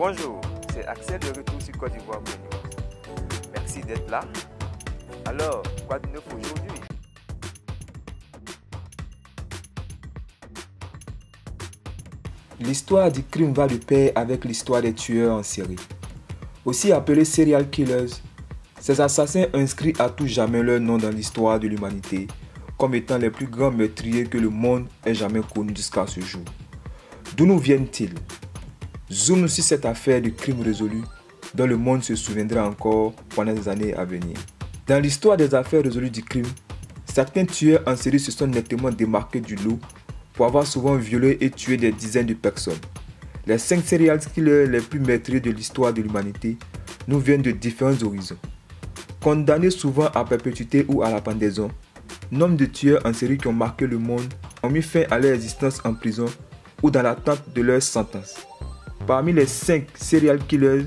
Bonjour, c'est Axel de retour sur Côte d'Ivoire pour News. Merci d'être là. Alors, quoi de neuf aujourd'hui? L'histoire du crime va de pair avec l'histoire des tueurs en série. Aussi appelés serial killers, ces assassins inscrits à tout jamais leur nom dans l'histoire de l'humanité comme étant les plus grands meurtriers que le monde ait jamais connus jusqu'à ce jour. D'où nous viennent-ils? Zoom sur cette affaire de crime résolu dont le monde se souviendra encore pendant les années à venir. Dans l'histoire des affaires résolues du crime, certains tueurs en série se sont nettement démarqués du lot pour avoir souvent violé et tué des dizaines de personnes. Les 5 serial killers les plus meurtriers de l'histoire de l'humanité nous viennent de différents horizons. Condamnés souvent à perpétuité ou à la pendaison, nombre de tueurs en série qui ont marqué le monde ont mis fin à leur existence en prison ou dans l'attente de leur sentence. Parmi les 5 serial killers,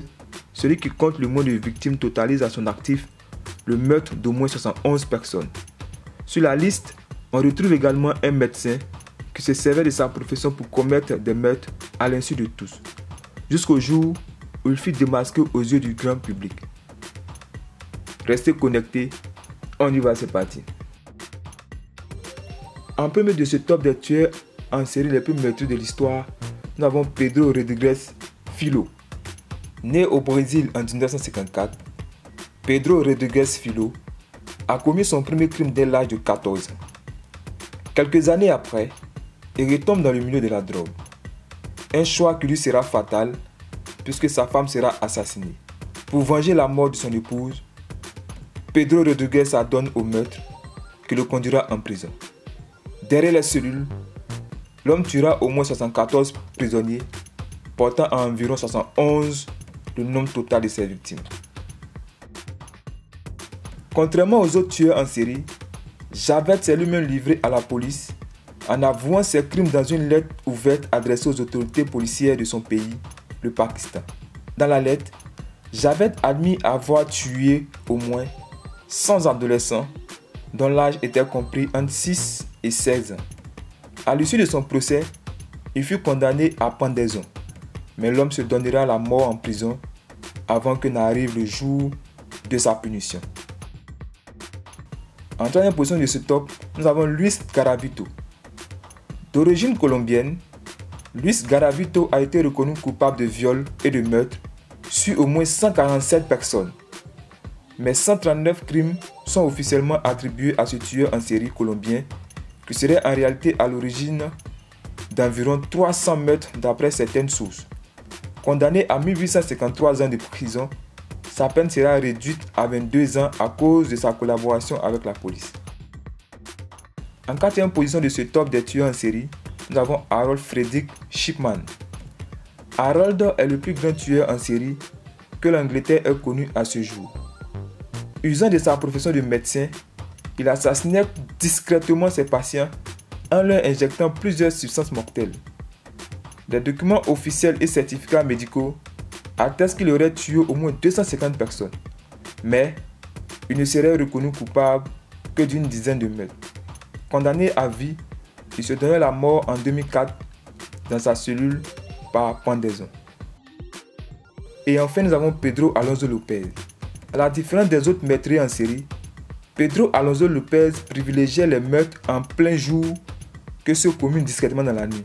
celui qui compte le nombre de victimes totalise à son actif le meurtre d'au moins 71 personnes. Sur la liste, on retrouve également un médecin qui se servait de sa profession pour commettre des meurtres à l'insu de tous, jusqu'au jour où il fut démasqué aux yeux du grand public. Restez connectés, on y va, c'est parti. En premier de ce top des tueurs en série les plus meurtriers de l'histoire, nous avons Pedro Rodrigues Filho. Né au Brésil en 1954, Pedro Rodrigues Filho a commis son premier crime dès l'âge de 14 ans. Quelques années après, il retombe dans le milieu de la drogue. Un choix qui lui sera fatal puisque sa femme sera assassinée. Pour venger la mort de son épouse, Pedro Rodrigues s'adonne au meurtre qui le conduira en prison. Derrière les cellules, l'homme tuera au moins 74 prisonniers, portant à environ 71 le nombre total de ses victimes. Contrairement aux autres tueurs en série, Javed s'est lui-même livré à la police en avouant ses crimes dans une lettre ouverte adressée aux autorités policières de son pays, le Pakistan. Dans la lettre, Javed admit avoir tué au moins 100 adolescents dont l'âge était compris entre 6 et 16 ans. À l'issue de son procès, il fut condamné à pendaison, mais l'homme se donnera la mort en prison avant que n'arrive le jour de sa punition. En troisième position de ce top, nous avons Luis Garavito. D'origine colombienne, Luis Garavito a été reconnu coupable de viol et de meurtre sur au moins 147 personnes. Mais 139 crimes sont officiellement attribués à ce tueur en série colombien qui serait en réalité à l'origine d'environ 300 meurtres d'après certaines sources. Condamné à 1853 ans de prison, sa peine sera réduite à 22 ans à cause de sa collaboration avec la police. En quatrième position de ce top des tueurs en série, nous avons Harold Frederick Shipman. Harold est le plus grand tueur en série que l'Angleterre ait connu à ce jour. Usant de sa profession de médecin, il assassinait discrètement ses patients en leur injectant plusieurs substances mortelles. Des documents officiels et certificats médicaux attestent qu'il aurait tué au moins 250 personnes, mais il ne serait reconnu coupable que d'une dizaine de meurtres. Condamné à vie, il se donnait la mort en 2004 dans sa cellule par pendaison. Et enfin, nous avons Pedro Alonso Lopez. À la différence des autres meurtriers en série, Pedro Alonso Lopez privilégiait les meurtres en plein jour que ceux commis discrètement dans la nuit.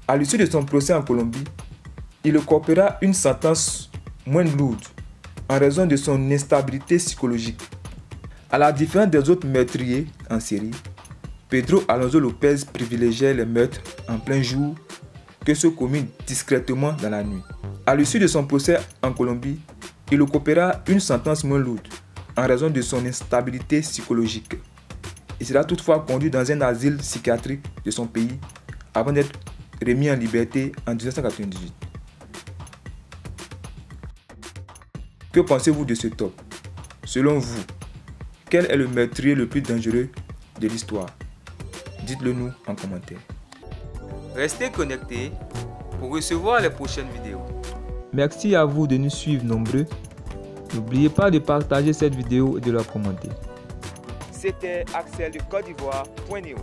À l'issue de son procès en Colombie, il écopera une sentence moins lourde en raison de son instabilité psychologique. À la différence des autres meurtriers en série, Pedro Alonso Lopez privilégiait les meurtres en plein jour que ceux commis discrètement dans la nuit. À l'issue de son procès en Colombie, il écopera une sentence moins lourde en raison de son instabilité psychologique. Il sera toutefois conduit dans un asile psychiatrique de son pays avant d'être remis en liberté en 1998. Que pensez-vous de ce top? Selon vous, quel est le meurtrier le plus dangereux de l'histoire? Dites-le nous en commentaire. Restez connectés pour recevoir les prochaines vidéos. Merci à vous de nous suivre nombreux. N'oubliez pas de partager cette vidéo et de la commenter. C'était Axel de Côte d'Ivoire.news.